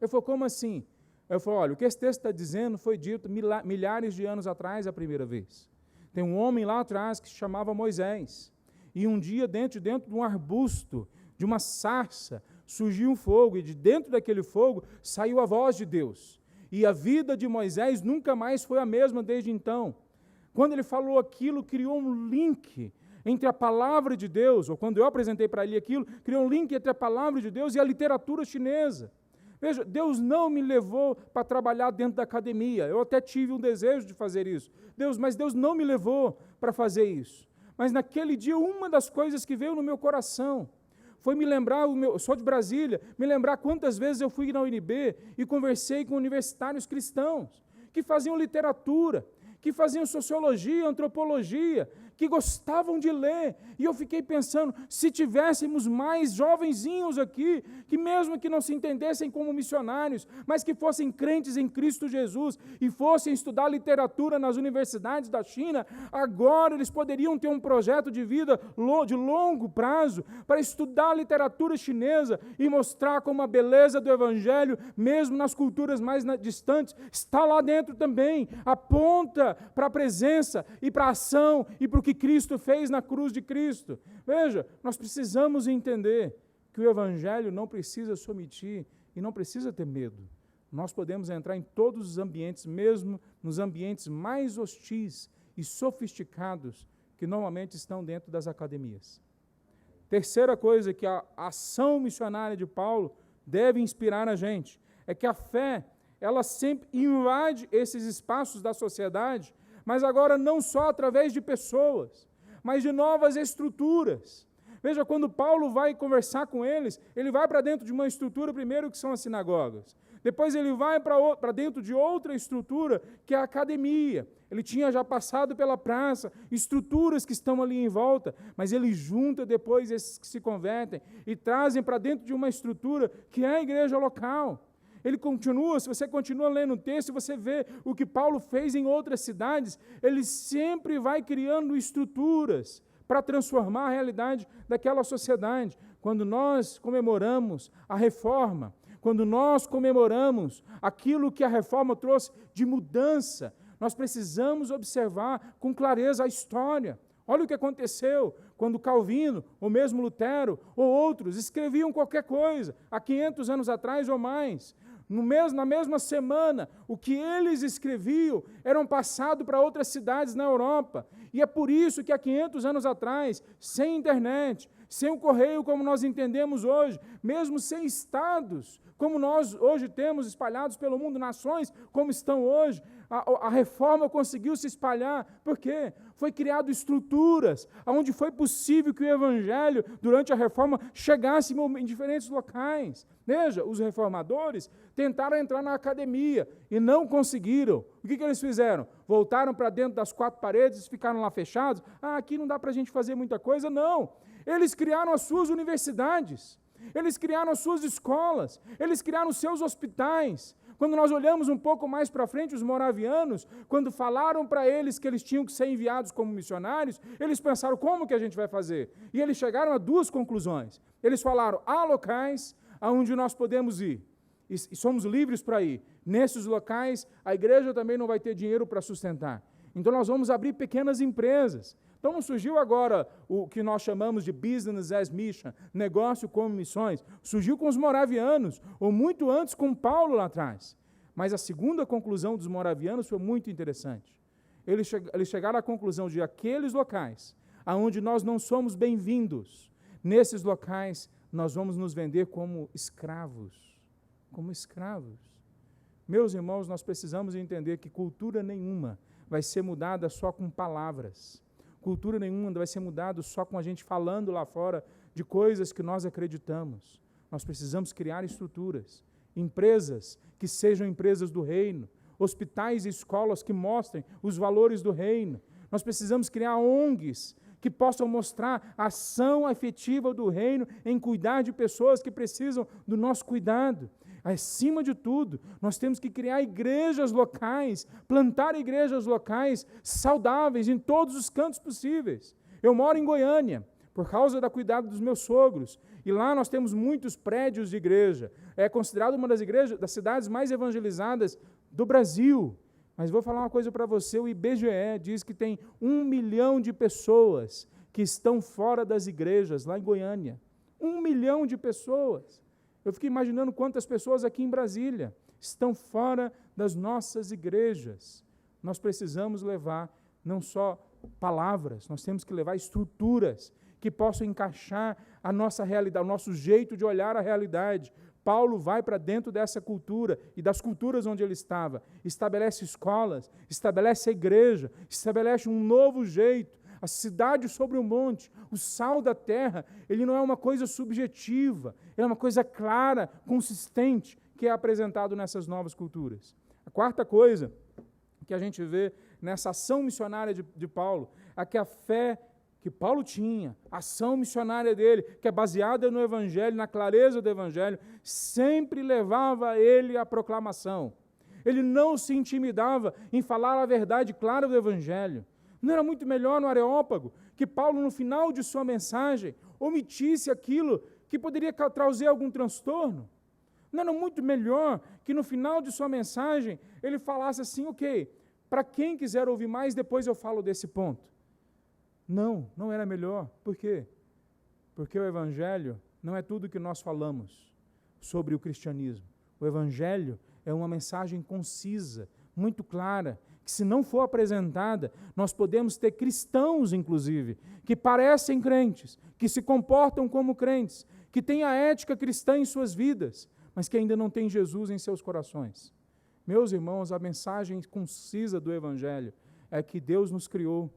Ele falou, como assim? Eu falei, olha, o que esse texto está dizendo foi dito milhares de anos atrás a primeira vez. Tem um homem lá atrás que se chamava Moisés. E um dia, dentro de um arbusto, de uma sarça, surgiu um fogo, e de dentro daquele fogo saiu a voz de Deus. E a vida de Moisés nunca mais foi a mesma desde então. Quando ele falou aquilo, criou um link entre a palavra de Deus, ou quando eu apresentei para ele aquilo, criou um link entre a palavra de Deus e a literatura chinesa. Veja, Deus não me levou para trabalhar dentro da academia. Eu até tive um desejo de fazer isso. Mas Deus não me levou para fazer isso. Mas naquele dia, uma das coisas que veio no meu coração foi me lembrar, eu sou de Brasília, me lembrar quantas vezes eu fui na UNB e conversei com universitários cristãos que faziam literatura, que faziam sociologia, antropologia, que gostavam de ler, e eu fiquei pensando, se tivéssemos mais jovenzinhos aqui, que mesmo que não se entendessem como missionários, mas que fossem crentes em Cristo Jesus, e fossem estudar literatura nas universidades da China, agora eles poderiam ter um projeto de vida de longo prazo, para estudar a literatura chinesa, e mostrar como a beleza do Evangelho, mesmo nas culturas mais distantes, está lá dentro também, aponta para a presença, e para a ação, e para o que Cristo fez na cruz de Cristo. Veja, nós precisamos entender que o Evangelho não precisa se omitir e não precisa ter medo. Nós podemos entrar em todos os ambientes, mesmo nos ambientes mais hostis e sofisticados que normalmente estão dentro das academias. Terceira coisa que a ação missionária de Paulo deve inspirar a gente é que a fé, ela sempre invade esses espaços da sociedade, mas agora não só através de pessoas, mas de novas estruturas. Veja, quando Paulo vai conversar com eles, ele vai para dentro de uma estrutura, primeiro, que são as sinagogas. Depois ele vai para dentro de outra estrutura, que é a academia. Ele tinha já passado pela praça, estruturas que estão ali em volta, mas ele junta depois esses que se convertem e trazem para dentro de uma estrutura que é a igreja local. Ele continua, se você continua lendo o texto, você vê o que Paulo fez em outras cidades, ele sempre vai criando estruturas para transformar a realidade daquela sociedade. Quando nós comemoramos a reforma, quando nós comemoramos aquilo que a reforma trouxe de mudança, Nós precisamos observar com clareza a história. Olha o que aconteceu quando Calvino, ou mesmo Lutero, ou outros, escreviam qualquer coisa, há 500 anos atrás ou mais. Na mesma semana, o que eles escreviam eram passado para outras cidades na Europa. E é por isso que há 500 anos atrás, sem internet, sem o correio como nós entendemos hoje, mesmo sem estados, como nós hoje temos espalhados pelo mundo, nações como estão hoje, a reforma conseguiu se espalhar. Por quê? Foi criado estruturas onde foi possível que o evangelho, durante a reforma, chegasse em diferentes locais. Veja, os reformadores tentaram entrar na academia e não conseguiram. O que eles fizeram? Voltaram para dentro das quatro paredes e ficaram lá fechados? Aqui não dá para a gente fazer muita coisa. Não. Eles criaram as suas universidades, eles criaram as suas escolas, eles criaram os seus hospitais. Quando nós olhamos um pouco mais para frente, os moravianos, quando falaram para eles que eles tinham que ser enviados como missionários, eles pensaram, como que a gente vai fazer? E eles chegaram a duas conclusões. Eles falaram, há locais aonde nós podemos ir, e somos livres para ir. Nesses locais, a igreja também não vai ter dinheiro para sustentar. Então nós vamos abrir pequenas empresas. Então surgiu agora o que nós chamamos de business as mission, negócio como missões. Surgiu com os moravianos, ou muito antes com Paulo lá atrás. Mas a segunda conclusão dos moravianos foi muito interessante. Eles chegaram à conclusão de aqueles locais aonde nós não somos bem-vindos, nesses locais nós vamos nos vender como escravos. Como escravos. Meus irmãos, nós precisamos entender que cultura nenhuma vai ser mudada só com palavras. Cultura nenhuma vai ser mudada só com a gente falando lá fora de coisas que nós acreditamos. Nós precisamos criar estruturas, empresas que sejam empresas do reino, hospitais e escolas que mostrem os valores do reino. Nós precisamos criar ONGs que possam mostrar a ação efetiva do reino em cuidar de pessoas que precisam do nosso cuidado. Acima de tudo, nós temos que criar igrejas locais, plantar igrejas locais saudáveis em todos os cantos possíveis. Eu moro em Goiânia, por causa do cuidado dos meus sogros, e lá nós temos muitos prédios de igreja. É considerado uma das cidades mais evangelizadas do Brasil. Mas vou falar uma coisa para você, o IBGE diz que tem 1 milhão de pessoas que estão fora das igrejas, lá em Goiânia. 1 milhão de pessoas. Eu fiquei imaginando quantas pessoas aqui em Brasília estão fora das nossas igrejas. Nós precisamos levar não só palavras, nós temos que levar estruturas que possam encaixar a nossa realidade, o nosso jeito de olhar a realidade. Paulo vai para dentro dessa cultura e das culturas onde ele estava, estabelece escolas, estabelece a igreja, estabelece um novo jeito, a cidade sobre o monte, o sal da terra. Ele não é uma coisa subjetiva, é uma coisa clara, consistente, que é apresentado nessas novas culturas. A quarta coisa que a gente vê nessa ação missionária de Paulo é que a fé que Paulo tinha, a ação missionária dele, que é baseada no Evangelho, na clareza do Evangelho, sempre levava ele à proclamação. Ele não se intimidava em falar a verdade clara do Evangelho. Não era muito melhor no Areópago que Paulo, no final de sua mensagem, omitisse aquilo que poderia trazer algum transtorno? Não era muito melhor que no final de sua mensagem ele falasse assim, ok, para quem quiser ouvir mais, depois eu falo desse ponto. Não, não era melhor. Por quê? Porque o Evangelho não é tudo que nós falamos sobre o cristianismo. O Evangelho é uma mensagem concisa, muito clara, que se não for apresentada, nós podemos ter cristãos, inclusive, que parecem crentes, que se comportam como crentes, que têm a ética cristã em suas vidas, mas que ainda não têm Jesus em seus corações. Meus irmãos, a mensagem concisa do Evangelho é que Deus nos criou,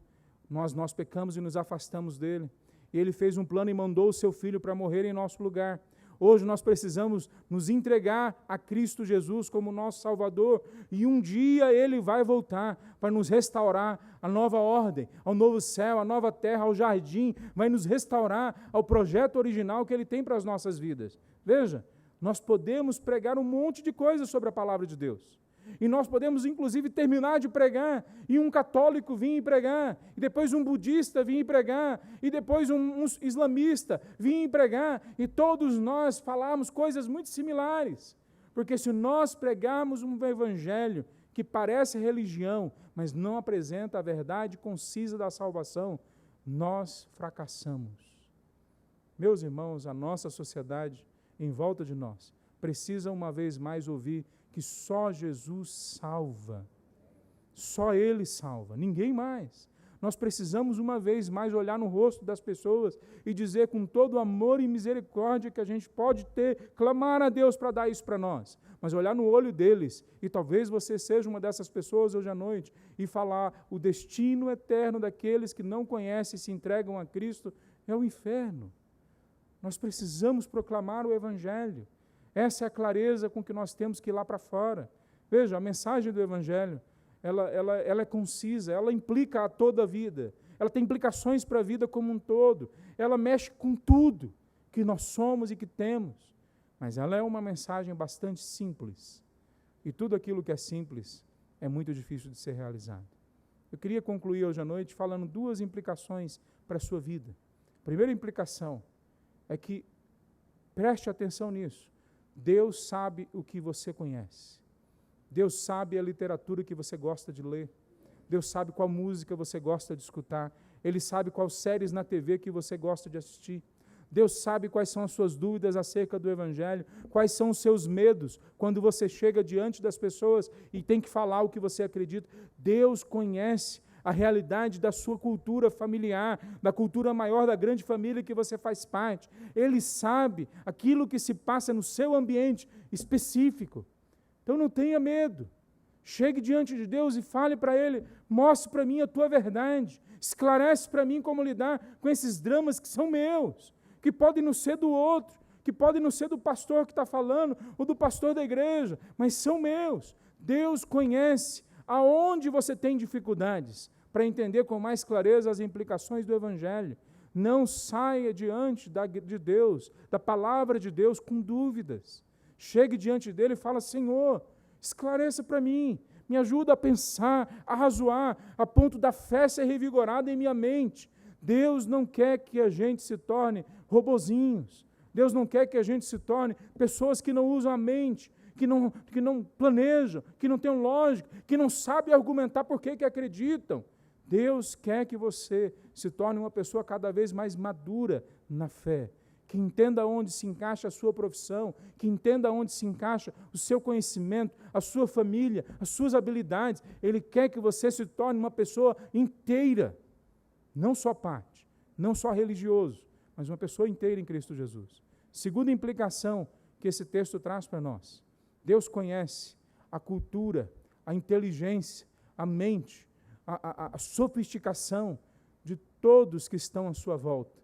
nós pecamos e nos afastamos dele. E ele fez um plano e mandou o seu Filho para morrer em nosso lugar. Hoje nós precisamos nos entregar a Cristo Jesus como nosso Salvador. E um dia ele vai voltar para nos restaurar a nova ordem, ao novo céu, à nova terra, ao jardim. Vai nos restaurar ao projeto original que ele tem para as nossas vidas. Veja, nós podemos pregar um monte de coisas sobre a palavra de Deus. E nós podemos, inclusive, terminar de pregar, e um católico vir e pregar, e depois um budista vir e pregar, e depois um islamista vir e pregar, e todos nós falarmos coisas muito similares. Porque se nós pregarmos um evangelho que parece religião, mas não apresenta a verdade concisa da salvação, nós fracassamos. Meus irmãos, a nossa sociedade em volta de nós precisa uma vez mais ouvir que só Jesus salva. Só Ele salva, ninguém mais. Nós precisamos uma vez mais olhar no rosto das pessoas e dizer com todo o amor e misericórdia que a gente pode ter, clamar a Deus para dar isso para nós, mas olhar no olho deles, e talvez você seja uma dessas pessoas hoje à noite, e falar: o destino eterno daqueles que não conhecem e se entregam a Cristo é o inferno. Nós precisamos proclamar o Evangelho. Essa é a clareza com que nós temos que ir lá para fora. Veja, a mensagem do Evangelho, ela é concisa, ela implica a toda a vida, ela tem implicações para a vida como um todo, ela mexe com tudo que nós somos e que temos, mas ela é uma mensagem bastante simples, e tudo aquilo que é simples é muito difícil de ser realizado. Eu queria concluir hoje à noite falando duas implicações para a sua vida. A primeira implicação é que, preste atenção nisso, Deus sabe o que você conhece. Deus sabe a literatura que você gosta de ler. Deus sabe qual música você gosta de escutar. Ele sabe quais séries na TV que você gosta de assistir. Deus sabe quais são as suas dúvidas acerca do Evangelho, quais são os seus medos quando você chega diante das pessoas e tem que falar o que você acredita. Deus conhece a realidade da sua cultura familiar, da cultura maior da grande família que você faz parte. Ele sabe aquilo que se passa no seu ambiente específico. Então não tenha medo. Chegue diante de Deus e fale para Ele: mostre para mim a tua verdade, esclarece para mim como lidar com esses dramas que são meus, que podem não ser do outro, que podem não ser do pastor que está falando, ou do pastor da igreja, mas são meus. Deus conhece aonde você tem dificuldades, para entender com mais clareza as implicações do Evangelho. Não saia diante de Deus, da palavra de Deus, com dúvidas. Chegue diante dele e fala: Senhor, esclareça para mim, me ajuda a pensar, a razoar, a ponto da fé ser revigorada em minha mente. Deus não quer que a gente se torne robozinhos. Deus não quer que a gente se torne pessoas que não usam a mente, que não planejam, que não têm lógica, que não sabem argumentar por que acreditam. Deus quer que você se torne uma pessoa cada vez mais madura na fé, que entenda onde se encaixa a sua profissão, que entenda onde se encaixa o seu conhecimento, a sua família, as suas habilidades. Ele quer que você se torne uma pessoa inteira, não só parte, não só religioso, mas uma pessoa inteira em Cristo Jesus. Segunda implicação que esse texto traz para nós: Deus conhece a cultura, a inteligência, a mente, a sofisticação de todos que estão à sua volta,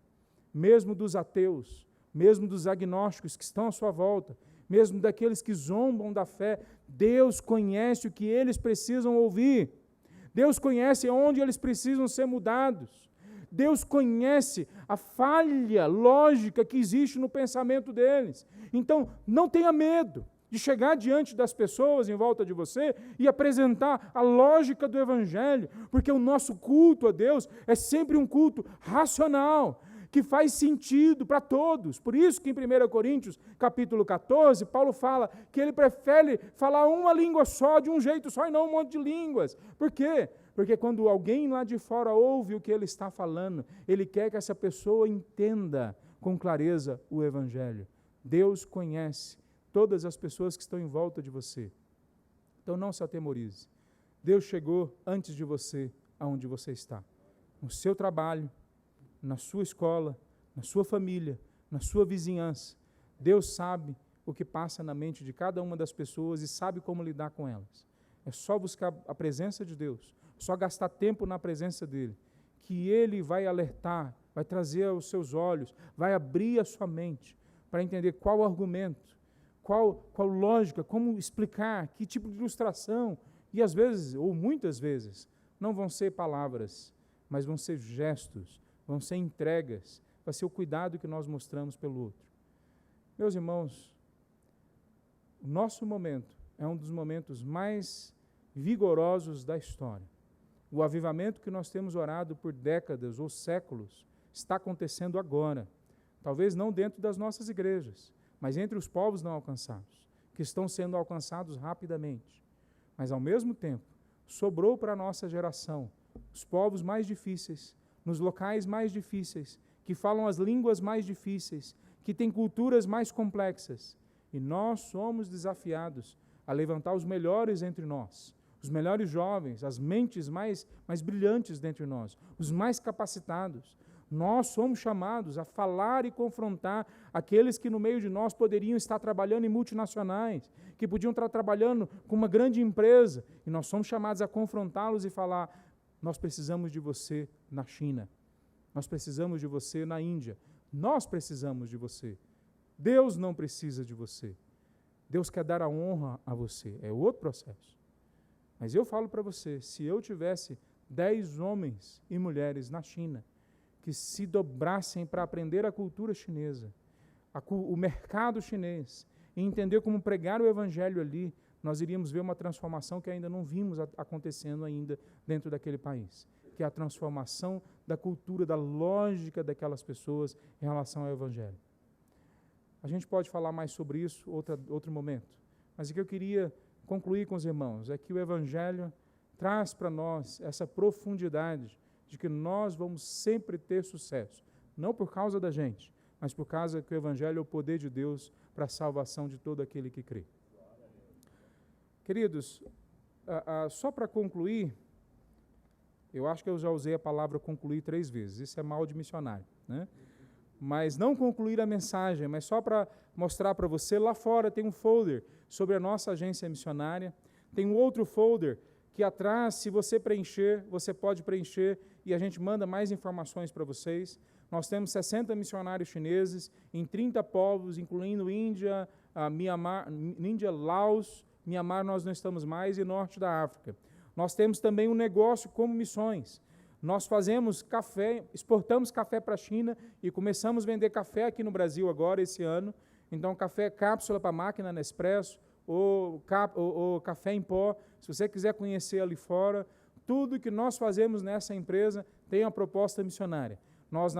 mesmo dos ateus, mesmo dos agnósticos que estão à sua volta, mesmo daqueles que zombam da fé. Deus conhece o que eles precisam ouvir. Deus conhece onde eles precisam ser mudados. Deus conhece a falha lógica que existe no pensamento deles. Então, não tenha medo de chegar diante das pessoas em volta de você e apresentar a lógica do Evangelho, porque o nosso culto a Deus é sempre um culto racional, que faz sentido para todos. Por isso que em 1 Coríntios, capítulo 14, Paulo fala que ele prefere falar uma língua só, de um jeito só, e não um monte de línguas. Por quê? Porque quando alguém lá de fora ouve o que ele está falando, ele quer que essa pessoa entenda com clareza o Evangelho. Deus conhece todas as pessoas que estão em volta de você. Então não se atemorize. Deus chegou antes de você aonde você está. No seu trabalho, na sua escola, na sua família, na sua vizinhança. Deus sabe o que passa na mente de cada uma das pessoas e sabe como lidar com elas. É só buscar a presença de Deus, só gastar tempo na presença dEle, que Ele vai alertar, vai trazer aos seus olhos, vai abrir a sua mente para entender qual argumento, qual lógica, como explicar, que tipo de ilustração. E às vezes, ou muitas vezes, não vão ser palavras, mas vão ser gestos, vão ser entregas, vai ser o cuidado que nós mostramos pelo outro. Meus irmãos, o nosso momento é um dos momentos mais vigorosos da história. O avivamento que nós temos orado por décadas ou séculos está acontecendo agora. Talvez não dentro das nossas igrejas, mas entre os povos não alcançados, que estão sendo alcançados rapidamente. mas ao mesmo tempo sobrou para a nossa geração os povos mais difíceis, nos locais mais difíceis, que falam as línguas mais difíceis, que têm culturas mais complexas. E nós somos desafiados a levantar os melhores entre nós, os melhores jovens, as mentes mais brilhantes dentre nós, os mais capacitados. Nós somos chamados a falar e confrontar aqueles que no meio de nós poderiam estar trabalhando em multinacionais, que podiam estar trabalhando com uma grande empresa, e nós somos chamados a confrontá-los e falar: nós precisamos de você na China, nós precisamos de você na Índia, nós precisamos de você. Deus não precisa de você. Deus quer dar a honra a você, é outro processo. Mas eu falo para você, se eu tivesse 10 homens e mulheres na China que se dobrassem para aprender a cultura chinesa, o mercado chinês, e entender como pregar o evangelho ali, nós iríamos ver uma transformação que ainda não vimos acontecendo ainda dentro daquele país, que é a transformação da cultura, da lógica daquelas pessoas em relação ao evangelho. A gente pode falar mais sobre isso outro momento, mas o que eu queria concluir com os irmãos é que o evangelho traz para nós essa profundidade de que nós vamos sempre ter sucesso, não por causa da gente, mas por causa que o evangelho é o poder de Deus para a salvação de todo aquele que crê. Queridos, só para concluir, eu acho que eu já usei a palavra concluir 3 vezes, isso é mal de missionário, né? Mas não concluir a mensagem, mas só para mostrar para você, lá fora tem um folder sobre a nossa agência missionária, tem um outro folder que atrás, se você preencher, você pode preencher e a gente manda mais informações para vocês. Nós temos 60 missionários chineses em 30 povos, incluindo Índia, Mianmar, Laos, Mianmar nós não estamos mais, e norte da África. Nós temos também um negócio como missões. Nós fazemos café, exportamos café para a China e começamos a vender café aqui no Brasil agora, esse ano. Então, café cápsula para máquina Nespresso, ou café em pó. Se você quiser conhecer ali fora, tudo que nós fazemos nessa empresa tem uma proposta missionária. Nós,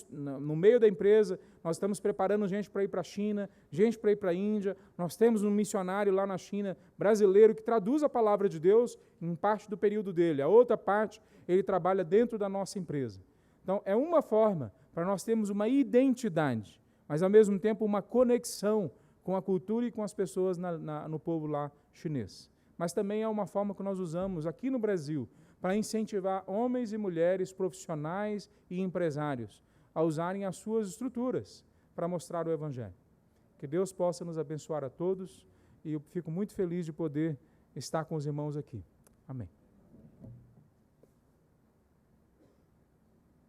no meio da empresa, nós estamos preparando gente para ir para a China, gente para ir para a Índia. Nós temos um missionário lá na China, brasileiro, que traduz a palavra de Deus em parte do período dele. A outra parte, ele trabalha dentro da nossa empresa. Então, é uma forma para nós termos uma identidade, mas, ao mesmo tempo, uma conexão com a cultura e com as pessoas no povo lá chinês. Mas também é uma forma que nós usamos aqui no Brasil para incentivar homens e mulheres profissionais e empresários a usarem as suas estruturas para mostrar o evangelho. Que Deus possa nos abençoar a todos e eu fico muito feliz de poder estar com os irmãos aqui. Amém.